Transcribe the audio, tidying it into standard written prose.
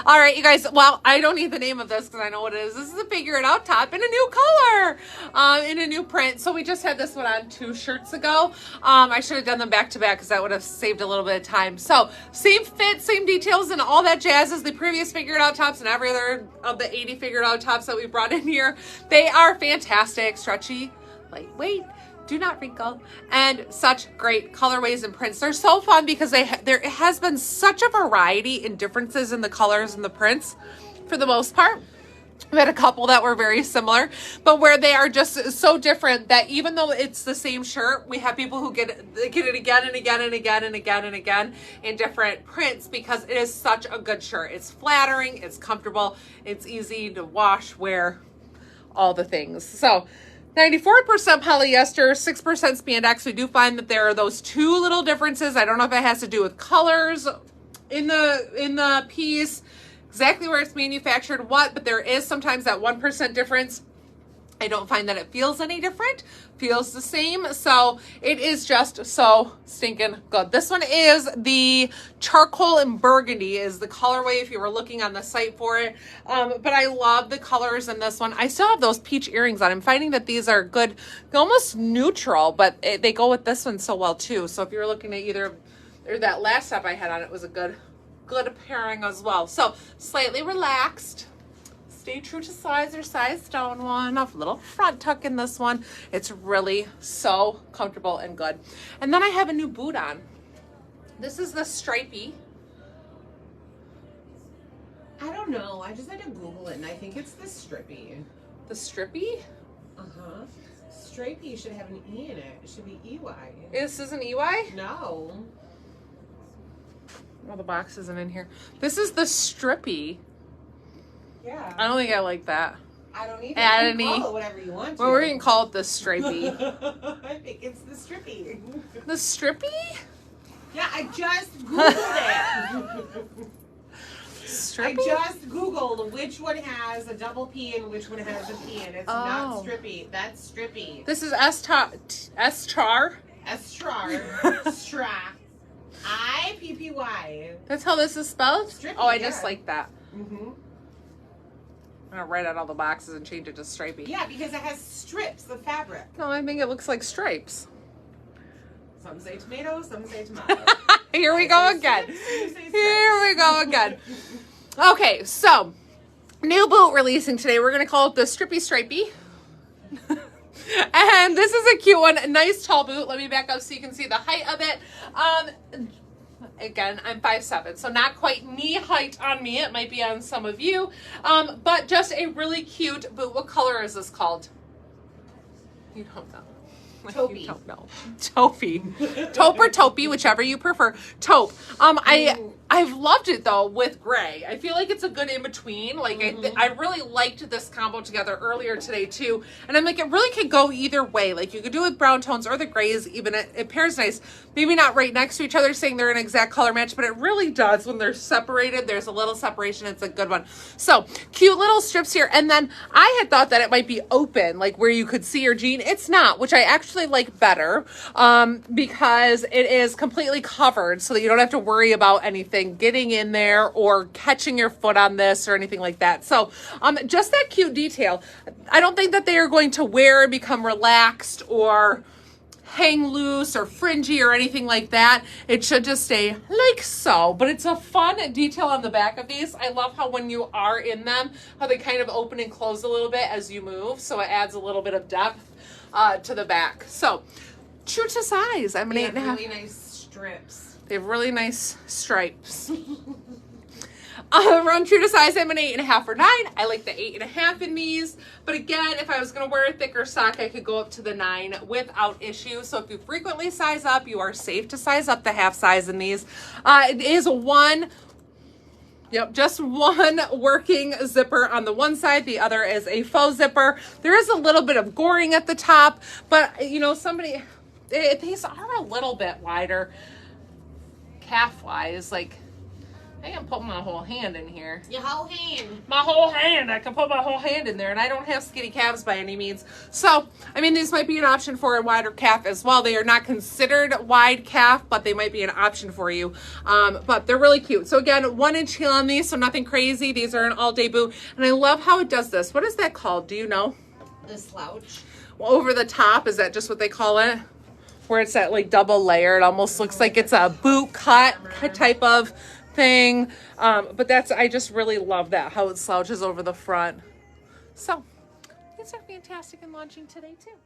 All right, you guys. Well, I don't need the name of this because I know what it is. This is a Figure It Out top in a new color, in a new print. So we just had this one on 2 shirts ago. I should have done them back to back because that would have saved a little bit of time. So same fit, same details, and all that jazz as the previous Figure It Out tops and every other of the 80 Figure It Out tops that we brought in here. They are fantastic, stretchy, lightweight, do not wrinkle, and such great colorways and prints. They're so fun because there has been such a variety in differences in the colors and the prints for the most part. We had a couple that were very similar, but where they are just so different that even though it's the same shirt, we have people who get it again and again and again and again and again in different prints because it is such a good shirt. It's flattering, it's comfortable, it's easy to wash, wear, all the things. So 94% polyester, 6% spandex. We do find that there are those 2 little differences. I don't know if it has to do with colors in the piece, exactly where it's manufactured, but there is sometimes that 1% difference. I don't find that it feels any different, feels the same. So it is just so stinking good. This one is the charcoal and burgundy is the colorway if you were looking on the site for it. But I love the colors in this one. I still have those peach earrings on. I'm finding that these are good, almost neutral, but they go with this one so well too. So if you're looking at either, or that last top I had on, it was a good pairing as well. So slightly relaxed. Stay true to size or size down one. A little front tuck in this one. It's really so comfortable and good. And then I have a new boot on. This is the Strippy. I don't know. I just had to Google it, and I think it's the Strippy. The Strippy? Uh-huh. Strippy should have an E in it. It should be EY. This isn't EY? No. Well, the box isn't in here. This is the Strippy. Yeah. I don't think I like that. I don't either. Add You any. can call it whatever you want to. Well, we're going to call it the Strippy. I think it's the Strippy. The Strippy? Yeah, I just Googled it. Strippy? I just Googled which one has a double P and which one has a P, and it's not Strippy. That's Strippy. This is S-char. Estrar. Stra. I-P-P-Y. That's how this is spelled? Strippy, oh, I just like that. Mm-hmm. I'm going to write out all the boxes and change it to Stripey. Yeah, because it has strips of fabric. No, I think it looks like stripes. Some say tomato, some say tomato. Here we go again. Here we go again. Okay, so new boot releasing today. We're going to call it the Strippy Stripey. And this is a cute one. A nice tall boot. Let me back up so you can see the height of it. Again, I'm 5'7", so not quite knee height on me. It might be on some of you. But just a really cute boot. What color is this called? You don't know. Taupe. You don't know. Taupe. Taupe or Taupe, whichever you prefer. Taupe. I've loved it though with gray. I feel like it's a good in between. Like I really liked this combo together earlier today too. And I'm like, it really could go either way. Like you could do it with brown tones or the grays. Even it pairs nice. Maybe not right next to each other, saying they're an exact color match, but it really does when they're separated. There's a little separation. It's a good one. So cute little strips here. And then I had thought that it might be open, like where you could see your jean. It's not, which I actually like better because it is completely covered so that you don't have to worry about anything getting in there or catching your foot on this or anything like that. So just that cute detail. I don't think that they are going to wear and become relaxed or hang loose or fringy or anything like that. It should just stay like so, but it's a fun detail on the back of these. I love how when you are in them, how they kind of open and close a little bit as you move. So it adds a little bit of depth to the back. So true to size. I'm an 8.5. Really nice strips. They have really nice stripes. Around true to size, I'm an 8.5 or 9. I like the 8.5 in these. But again, if I was going to wear a thicker sock, I could go up to the 9 without issue. So if you frequently size up, you are safe to size up the half size in these. It is just one working zipper on the one side. The other is a faux zipper. There is a little bit of goring at the top, but you know, these are a little bit wider calf-wise, like I can put my whole hand in here. Your whole hand. My whole hand. I can put my whole hand in there, and I don't have skinny calves by any means. So, I mean, these might be an option for a wider calf as well. They are not considered wide calf, but they might be an option for you. But they're really cute. So again, 1-inch heel on these, so nothing crazy. These are an all-day boot, and I love how it does this. What is that called? Do you know? The slouch. Well, over the top, is that just what they call it? Where it's that like double layer. It almost looks like it's a boot cut type of thing. But that's, I just really love that, how it slouches over the front. So these are fantastic and launching today too.